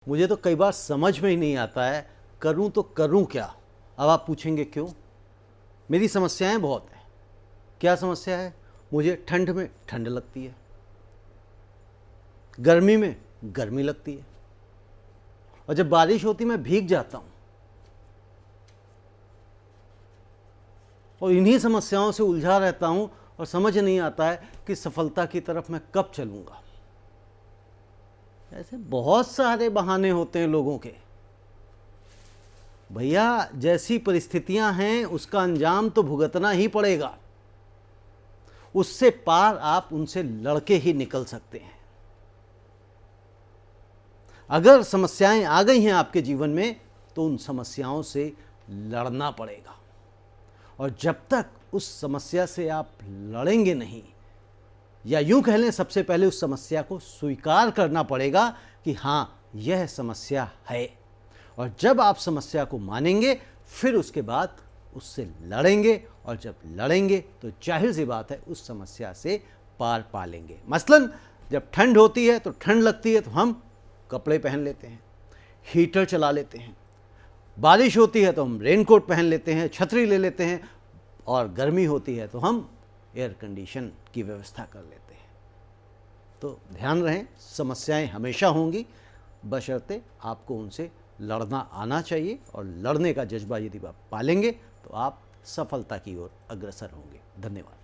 मुझे तो कई बार समझ में ही नहीं आता है, करूं तो करूं क्या। अब आप पूछेंगे क्यों? मेरी समस्याएं बहुत हैं। क्या समस्या है? मुझे ठंड में ठंड लगती है, गर्मी में गर्मी लगती है, और जब बारिश होती मैं भीग जाता हूं। और इन्हीं समस्याओं से उलझा रहता हूं और समझ नहीं आता है कि सफलता की तरफ मैं कब चलूंगा। ऐसे बहुत सारे बहाने होते हैं लोगों के। भैया, जैसी परिस्थितियां हैं उसका अंजाम तो भुगतना ही पड़ेगा। उससे पार आप उनसे लड़के ही निकल सकते हैं। अगर समस्याएं आ गई हैं आपके जीवन में तो उन समस्याओं से लड़ना पड़ेगा। और जब तक उस समस्या से आप लड़ेंगे नहीं, या यूं कह लें, सबसे पहले उस समस्या को स्वीकार करना पड़ेगा कि हां, यह समस्या है। और जब आप समस्या को मानेंगे, फिर उसके बाद उससे लड़ेंगे, और जब लड़ेंगे तो जाहिर सी बात है उस समस्या से पार पा लेंगे। मसलन जब ठंड होती है तो ठंड लगती है तो हम कपड़े पहन लेते हैं, हीटर चला लेते हैं। बारिश होती है तो हम रेनकोट पहन लेते हैं, छतरी ले लेते हैं, और गर्मी होती है तो हम एयर कंडीशन की व्यवस्था कर लेते हैं। तो ध्यान रहे, समस्याएं हमेशा होंगी, बशर्ते आपको उनसे लड़ना आना चाहिए। और लड़ने का जज्बा यदि आप पालेंगे तो आप सफलता की ओर अग्रसर होंगे। धन्यवाद।